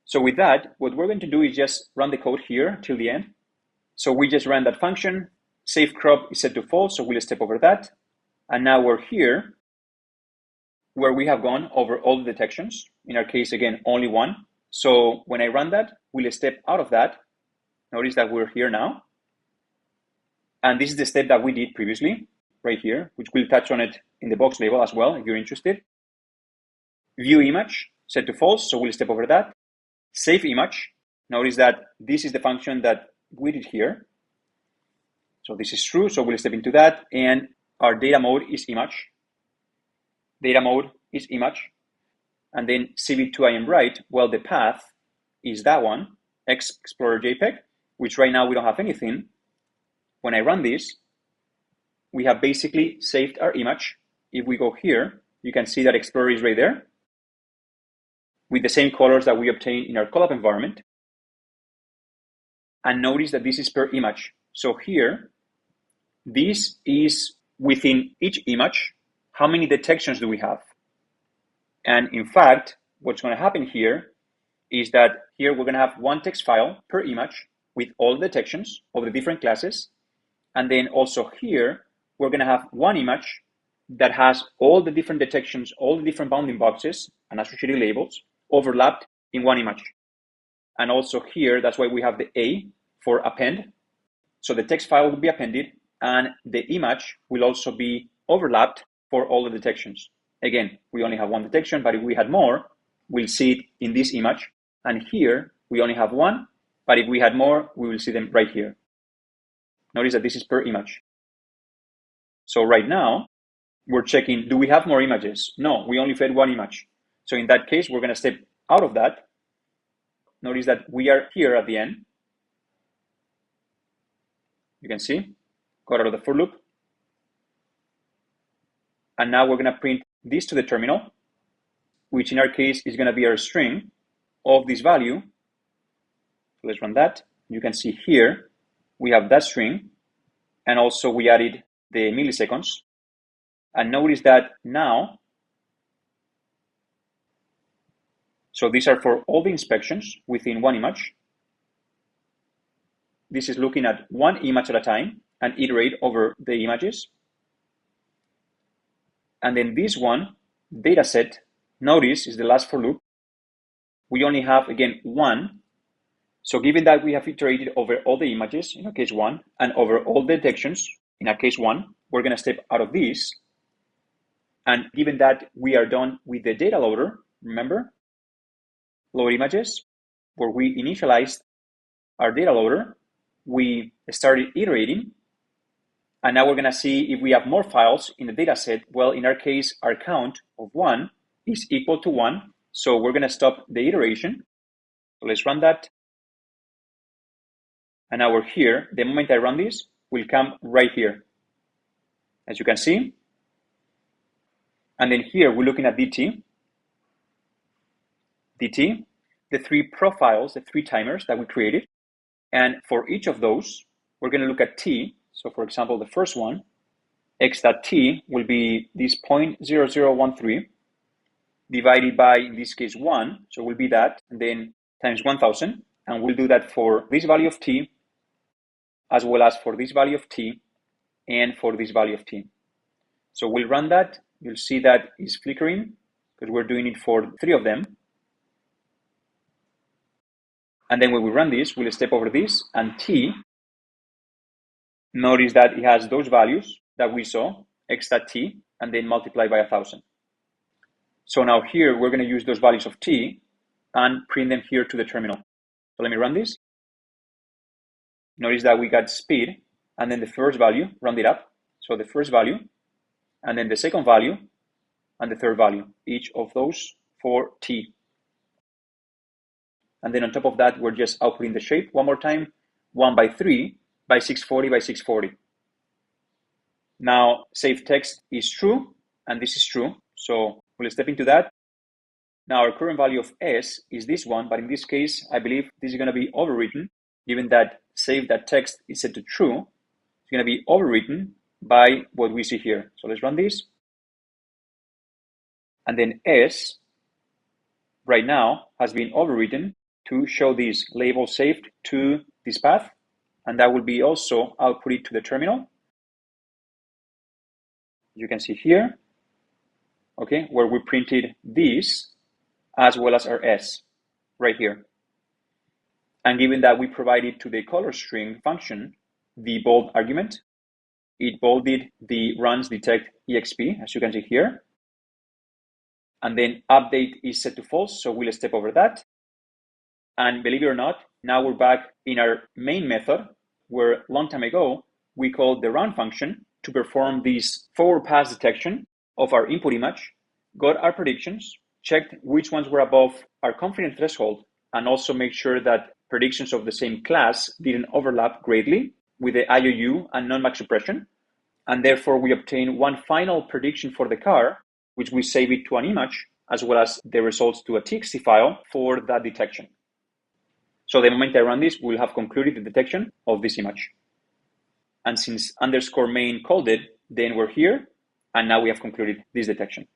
So with that, what we're going to do is just run the code here till the end. So we just ran that function, save crop is set to false, so we'll step over that. And now we're here where we have gone over all the detections. In our case, again, only one. So when I run that, we'll step out of that. Notice that we're here now. And this is the step that we did previously, right here, which we'll touch on it in the box label as well, if you're interested. View image, set to false, so we'll step over that. Save image. Notice that this is the function that we did here. So this is true, so we'll step into that. And our data mode is image. Data mode is image. And then CV2IM write, well, the path is that one, X Explorer JPEG, which right now we don't have anything. When I run this, we have basically saved our image. If we go here, you can see that Explorer is right there with the same colors that we obtained in our Colab environment. And notice that this is per image. So here, this is within each image. How many detections do we have? And in fact, what's going to happen here is that here we're going to have one text file per image with all the detections of the different classes. And then also here, we're going to have one image that has all the different detections, all the different bounding boxes and associated labels overlapped in one image. And also here, that's why we have the A for append. So the text file will be appended and the image will also be overlapped for all the detections. Again, we only have one detection, but if we had more, we'll see it in this image. And here, we only have one, but if we had more, we will see them right here. Notice that this is per image. So right now, we're checking, do we have more images? No, we only fed one image. So in that case, we're going to step out of that. Notice that we are here at the end. You can see, got out of the for loop. And now we're going to print this to the terminal, which in our case is going to be our string of this value. Let's run that. You can see here, we have that string. And also we added the milliseconds. And notice that now, so these are for all the inspections within one image. This is looking at one image at a time and iterate over the images. And then this one, data set, notice is the last for loop. We only have, again, one. So given that we have iterated over all the images, in our case one, and over all the detections, in our case one, we're going to step out of this. And given that we are done with the data loader, remember, load images, where we initialized our data loader, we started iterating. And now we're going to see if we have more files in the data set. Well, in our case, our count of one is equal to one. So we're going to stop the iteration. So let's run that. And now we're here. The moment I run this, will come right here, as you can see. And then here, we're looking at DT. DT, the three profiles, the three timers that we created. And for each of those, we're going to look at T. So for example, the first one, x.t will be this 0.0013 divided by, in this case, 1. So it will be that, and then times 1000. And we'll do that for this value of t, as well as for this value of t, and for this value of t. So we'll run that. You'll see that is flickering, because we're doing it for 3 of them. And then when we run this, we'll step over this, and t, notice that it has those values that we saw, x.t, and then multiply by 1000. So now here, we're going to use those values of t and print them here to the terminal. So let me run this. Notice that we got speed, and then the first value, round it up. So the first value, and then the second value, and the third value, each of those for t. And then on top of that, we're just outputting the shape one more time, 1 by 3 by 640 by 640. Now, save text is true, and this is true. So we'll step into that. Now, our current value of s is this one, but in this case, I believe this is going to be overwritten, given that save that text is set to true. It's going to be overwritten by what we see here. So let's run this. And then s, right now, has been overwritten to show this label saved to this path, and that will be also outputted to the terminal. You can see here, okay, where we printed this as well as our S right here. And given that we provided to the color string function the bold argument, it bolded the runs detect exp, as you can see here. And then update is set to false, so we'll step over that. And believe it or not, now we're back in our main method, where a long time ago, we called the run function to perform this forward pass detection of our input image, got our predictions, checked which ones were above our confidence threshold, and also make sure that predictions of the same class didn't overlap greatly with the IOU and non-max suppression. And therefore, we obtain one final prediction for the car, which we save it to an image, as well as the results to a TXT file for that detection. So the moment I run this, we'll have concluded the detection of this image. And since _main called it, then we're here, and now we have concluded this detection.